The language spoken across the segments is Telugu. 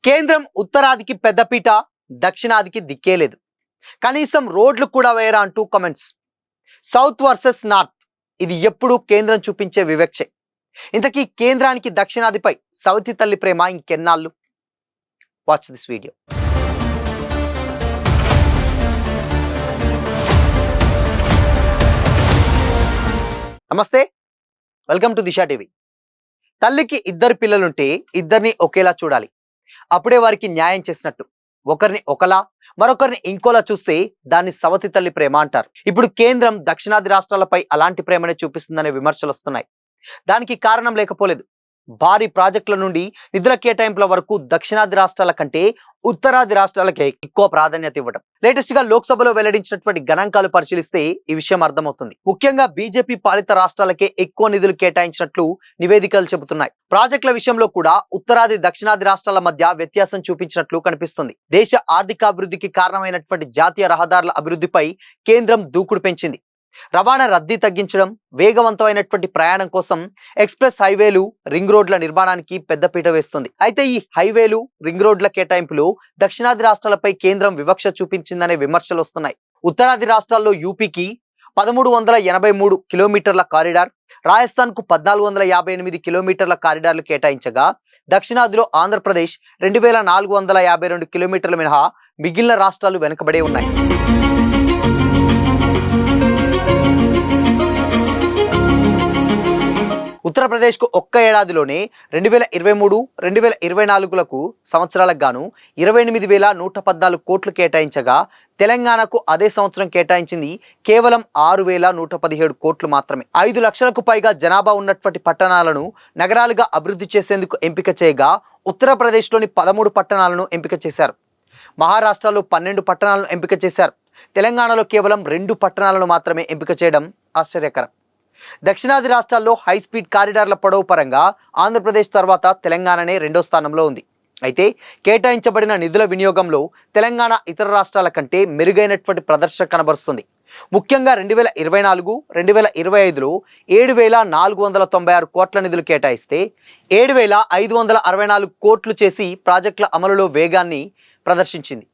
కేంద్రం ఉత్తరాదికి పెద్దపీట, దక్షిణాదికి దిక్కే లేదు. కనీసం రోడ్లు కూడా వేయరా అంటూ కామెంట్స్. సౌత్ వర్సెస్ నార్త్, ఇది ఎప్పుడు కేంద్రం చూపించే వివక్షే. ఇంతకీ కేంద్రానికి దక్షిణాదిపై సౌతి తల్లి ప్రేమ ఇంకెన్నాళ్ళు? Watch this video. నమస్తే, వెల్కమ్ టు దిశా టీవీ. తల్లికి ఇద్దరు పిల్లలుంటే ఇద్దరిని ఒకేలా చూడాలి, అప్పుడే వారికి న్యాయం చేసినట్టు. ఒకరిని ఒకలా మరొకరిని ఇంకోలా చూస్తే దాన్ని సవతి తల్లి ప్రేమ అంటారు. ఇప్పుడు కేంద్రం దక్షిణాది రాష్ట్రాలపై అలాంటి ప్రేమనే చూపిస్తుందనే విమర్శలు వస్తున్నాయి. దానికి కారణం లేకపోలేదు. భారీ ప్రాజెక్టుల నుండి నిధుల కేటాయింపుల వరకు దక్షిణాది రాష్ట్రాల కంటే ఉత్తరాది రాష్ట్రాలకే ఎక్కువ ప్రాధాన్యత ఇవ్వడం. లేటెస్ట్ గా లోక్సభలో వెల్లడించినటువంటి గణాంకాలు పరిశీలిస్తే ఈ విషయం అర్థమవుతుంది. ముఖ్యంగా బీజేపీ పాలిత రాష్ట్రాలకే ఎక్కువ నిధులు కేటాయించినట్లు నివేదికలు చెబుతున్నాయి. ప్రాజెక్టుల విషయంలో కూడా ఉత్తరాది దక్షిణాది రాష్ట్రాల మధ్య వ్యత్యాసం చూపించినట్లు కనిపిస్తుంది. దేశ ఆర్థికాభివృద్ధికి కారణమైనటువంటి జాతీయ రహదారుల అభివృద్ధిపై కేంద్రం దూకుడు పెంచింది. రవాణా రద్దీ తగ్గించడం, వేగవంతమైనటువంటి ప్రయాణం కోసం ఎక్స్ప్రెస్ హైవేలు, రింగ్ రోడ్ల నిర్మాణానికి పెద్దపీట వేస్తుంది. అయితే ఈ హైవేలు, రింగ్ రోడ్ల కేటాయింపులు దక్షిణాది రాష్ట్రాలపై కేంద్రం వివక్ష చూపించిందనే విమర్శలు వస్తున్నాయి. ఉత్తరాది రాష్ట్రాల్లో యూపీకి 1383 కిలోమీటర్ల కారిడార్, రాజస్థాన్ కు 1458 కిలోమీటర్ల కారిడార్లు కేటాయించగా, దక్షిణాదిలో ఆంధ్రప్రదేశ్ 2452 కిలోమీటర్ల మినహా మిగిలిన రాష్ట్రాలు వెనుకబడే ఉన్నాయి. ఉత్తరప్రదేశ్కు ఒక్క ఏడాదిలోనే 2023-2024 సంవత్సరాలకు గాను 28,114 కోట్లు కేటాయించగా, తెలంగాణకు అదే సంవత్సరం కేటాయించింది కేవలం 6,117 కోట్లు మాత్రమే. 5 లక్షలకు పైగా జనాభా ఉన్నటువంటి పట్టణాలను నగరాలుగా అభివృద్ధి చేసేందుకు ఎంపిక చేయగా, ఉత్తరప్రదేశ్లోని 13 పట్టణాలను ఎంపిక చేశారు. మహారాష్ట్రలో 12 పట్టణాలను ఎంపిక చేశారు. తెలంగాణలో కేవలం 2 పట్టణాలను మాత్రమే ఎంపిక చేయడం ఆశ్చర్యకరం. దక్షిణాది రాష్ట్రాల్లో హై స్పీడ్ కారిడార్ల పొడవు పరంగా ఆంధ్రప్రదేశ్ తర్వాత తెలంగాణనే 2వ స్థానంలో ఉంది. అయితే కేటాయించబడిన నిధుల వినియోగంలో తెలంగాణ ఇతర రాష్ట్రాల కంటే మెరుగైనటువంటి ప్రదర్శన కనబరుస్తుంది. ముఖ్యంగా 2024-2025లో 7,496 కోట్ల నిధులు కేటాయిస్తే 7,564 కోట్లు చేసి ప్రాజెక్టుల అమలులో వేగాన్ని ప్రదర్శించింది.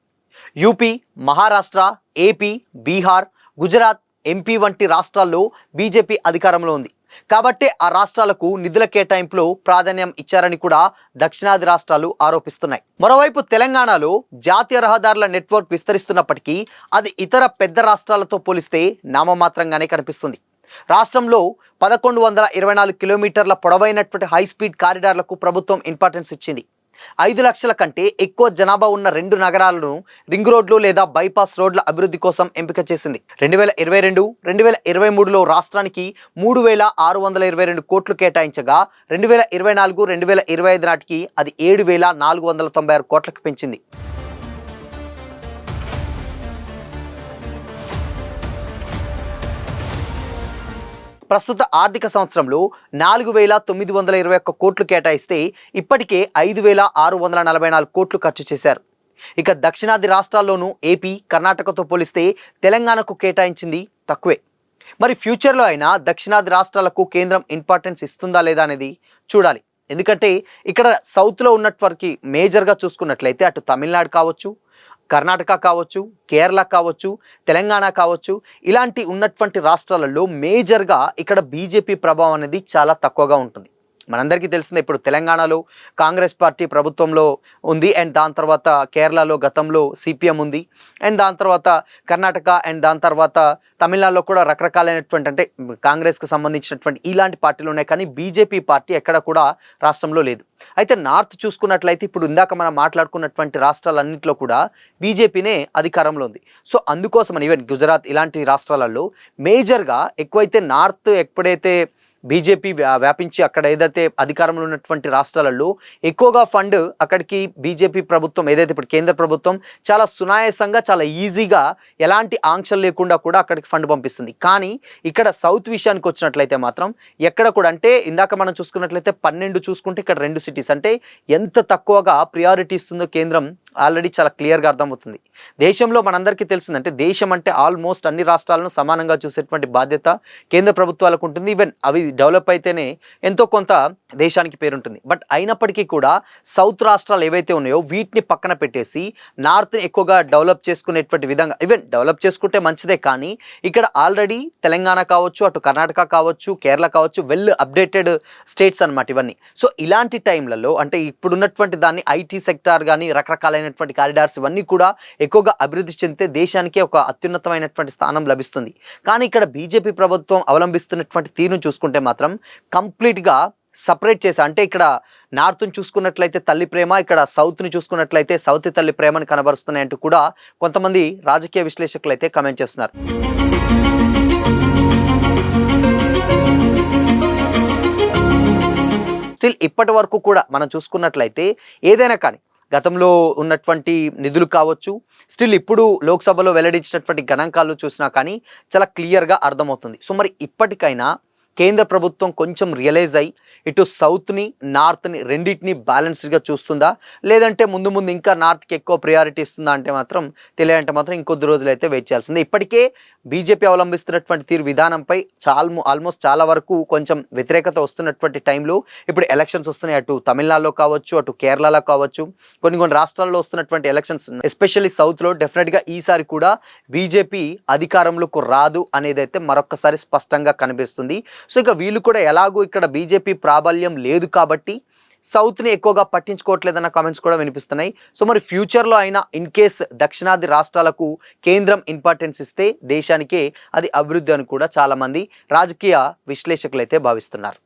UP, Maharashtra, AP, Bihar, Gujarat, MP వంటి రాష్ట్రాల్లో బీజేపీ అధికారంలో ఉంది కాబట్టి ఆ రాష్ట్రాలకు నిధుల కేటాయింపులో ప్రాధాన్యం ఇచ్చారని కూడా దక్షిణాది రాష్ట్రాలు ఆరోపిస్తున్నాయి. మరోవైపు తెలంగాణలో జాతీయ రహదారుల నెట్వర్క్ విస్తరిస్తున్నప్పటికీ అది ఇతర పెద్ద రాష్ట్రాలతో పోలిస్తే నామమాత్రంగానే కనిపిస్తుంది. రాష్ట్రంలో 1124 కిలోమీటర్ల పొడవైనటువంటి హై స్పీడ్ కారిడార్లకు ప్రభుత్వం ఇంపార్టెన్స్ ఇచ్చింది. 5 లక్షల కంటే ఎక్కువ జనాభా ఉన్న 2 నగరాలను రింగ్ రోడ్లు లేదా బైపాస్ రోడ్ల అభివృద్ధి కోసం ఎంపిక చేసింది. 2022-2023లో రాష్ట్రానికి 3,622 కోట్లు కేటాయించగా, 2024-2025 నాటికి అది 7,496 కోట్లకు పెంచింది. ప్రస్తుత ఆర్థిక సంవత్సరంలో 4,921 కోట్లు కేటాయిస్తే ఇప్పటికే 5,644 కోట్లు ఖర్చు చేశారు. ఇక దక్షిణాది రాష్ట్రాల్లోనూ ఏపీ, కర్ణాటకతో పోలిస్తే తెలంగాణకు కేటాయించింది తక్కువే. మరి ఫ్యూచర్లో అయినా దక్షిణాది రాష్ట్రాలకు కేంద్రం ఇంపార్టెన్స్ ఇస్తుందా లేదా అనేది చూడాలి. ఎందుకంటే ఇక్కడ సౌత్లో ఉన్నటువంటి మేజర్గా చూసుకున్నట్లయితే అటు తమిళనాడు కావచ్చు, కర్ణాటక కావచ్చు, కేరళ కావచ్చు, తెలంగాణ కావచ్చు, ఇలాంటి ఉన్నటువంటి రాష్ట్రాలలో మేజర్గా ఇక్కడ బీజేపీ ప్రభావం అనేది చాలా తక్కువగా ఉంటుంది. మనందరికీ తెలిసిందే, ఇప్పుడు తెలంగాణలో కాంగ్రెస్ పార్టీ ప్రభుత్వంలో ఉంది, అండ్ దాని తర్వాత కేరళలో గతంలో సిపిఎం ఉంది, అండ్ దాని తర్వాత కర్ణాటక, అండ్ దాని తర్వాత తమిళనాడులో కూడా రకరకాలైనటువంటి అంటే కాంగ్రెస్కి సంబంధించినటువంటి ఇలాంటి పార్టీలు ఉన్నాయి. కానీ బీజేపీ పార్టీ ఎక్కడ కూడా రాష్ట్రంలో లేదు. అయితే నార్త్ చూసుకున్నట్లయితే ఇప్పుడు ఇందాక మనం మాట్లాడుకున్నటువంటి రాష్ట్రాలన్నింటిలో కూడా బీజేపీనే అధికారంలో ఉంది. సో అందుకోసమని ఈవెన్ గుజరాత్ ఇలాంటి రాష్ట్రాలలో మేజర్గా ఎక్కువైతే నార్త్ ఎప్పుడైతే బీజేపీ వ్యాపించి అక్కడ ఏదైతే అధికారంలో ఉన్నటువంటి రాష్ట్రాలలో ఎక్కువగా ఫండ్ అక్కడికి బీజేపీ ప్రభుత్వం ఏదైతే ఇప్పుడు కేంద్ర ప్రభుత్వం చాలా సునాయాసంగా, చాలా ఈజీగా, ఎలాంటి ఆంక్షలు లేకుండా కూడా అక్కడికి ఫండ్ పంపిస్తుంది. కానీ ఇక్కడ సౌత్ విషయానికి వచ్చినట్లయితే మాత్రం ఎక్కడ కూడా అంటే ఇందాక మనం చూసుకున్నట్లయితే 12 చూసుకుంటే ఇక్కడ 2 సిటీస్ అంటే ఎంత తక్కువగా ప్రియారిటీ ఇస్తుందో కేంద్రం ఆల్రెడీ చాలా క్లియర్గా అర్థమవుతుంది. దేశంలో మనందరికీ తెలిసిందంటే దేశం అంటే ఆల్మోస్ట్ అన్ని రాష్ట్రాలను సమానంగా చూసేటువంటి బాధ్యత కేంద్ర ప్రభుత్వాలకు ఉంటుంది. ఈవెన్ అవి డెవలప్ అయితేనే ఎంతో కొంత దేశానికి పేరుంటుంది. బట్ అయినప్పటికీ కూడా సౌత్ రాష్ట్రాలు ఏవైతే ఉన్నాయో వీటిని పక్కన పెట్టేసి నార్త్ని ఎక్కువగా డెవలప్ చేసుకునేటువంటి విధంగా, ఈవెన్ డెవలప్ చేసుకుంటే మంచిదే, కానీ ఇక్కడ ఆల్రెడీ తెలంగాణ కావచ్చు, అటు కర్ణాటక కావచ్చు, కేరళ కావచ్చు, వెల్ అప్డేటెడ్ స్టేట్స్ అనమాట ఇవన్నీ. సో ఇలాంటి టైంలలో అంటే ఇప్పుడున్నటువంటి దాన్ని ఐటీ సెక్టార్ కానీ రకరకాలైనటువంటి కారిడార్స్ ఇవన్నీ కూడా ఎక్కువగా అభివృద్ధి చెందితే దేశానికి ఒక అత్యున్నతమైనటువంటి స్థానం లభిస్తుంది. కానీ ఇక్కడ బీజేపీ ప్రభుత్వం అవలంబిస్తున్నటువంటి తీరును చూసుకుంటే మాత్రం కంప్లీట్గా సపరేట్ చేసా, అంటే ఇక్కడ నార్త్ని చూసుకున్నట్లయితే తల్లి ప్రేమ, ఇక్కడ సౌత్ని చూసుకున్నట్లయితే సౌత్ తల్లి ప్రేమని కనబరుస్తున్నాయంటూ కూడా కొంతమంది రాజకీయ విశ్లేషకులు అయితే కమెంట్ చేస్తున్నారు. స్టిల్ ఇప్పటి వరకు కూడా మనం చూసుకున్నట్లయితే ఏదైనా కానీ గతంలో ఉన్నటువంటి నిధులు కావచ్చు, స్టిల్ ఇప్పుడు లోక్సభలో వెల్లడించినటువంటి గణాంకాలు చూసినా కానీ చాలా క్లియర్గా అర్థమవుతుంది. సో మరి ఇప్పటికైనా కేంద్ర ప్రభుత్వం కొంచెం రియలైజ్ అయ్యి ఇటు సౌత్ని నార్త్ని రెండింటిని బ్యాలెన్స్డ్గా చూస్తుందా, లేదంటే ముందు ముందు ఇంకా నార్త్కి ఎక్కువ ప్రియారిటీ ఇస్తుందా అంటే మాత్రం తెలియాలంటే మాత్రం ఇంకొద్ది రోజులు అయితే వెయిట్ చేయాల్సిందే. ఇప్పటికే బీజేపీ అవలంబిస్తున్నటువంటి తీరు విధానంపై ఆల్మోస్ట్ చాలా వరకు కొంచెం వ్యతిరేకత వస్తున్నటువంటి టైంలో ఇప్పుడు ఎలక్షన్స్ వస్తున్నాయి. అటు తమిళనాడులో కావచ్చు, అటు కేరళలో కావచ్చు, కొన్ని రాష్ట్రాల్లో వస్తున్నటువంటి ఎలక్షన్స్ ఎస్పెషల్లీ సౌత్లో డెఫినెట్గా ఈసారి కూడా బీజేపీ అధికారంలోకి రాదు అనేది అయితే మరొకసారి స్పష్టంగా కనిపిస్తుంది. సో ఇక వీళ్ళు కూడా ఎలాగో ఇక్కడ బీజేపీ ప్రాబల్యం లేదు కాబట్టి సౌత్ని ఎక్కువగా పట్టించుకోవట్లేదన్న కామెంట్స్ కూడా వినిపిస్తున్నాయి. సో మరి ఫ్యూచర్లో అయినా ఇన్ కేస్ దక్షిణాది రాష్ట్రాలకు కేంద్రం ఇంపార్టెన్స్ ఇస్తే దేశానికే అది అభివృద్ధి అని కూడా చాలామంది రాజకీయ విశ్లేషకులు అయితే భావిస్తున్నారు.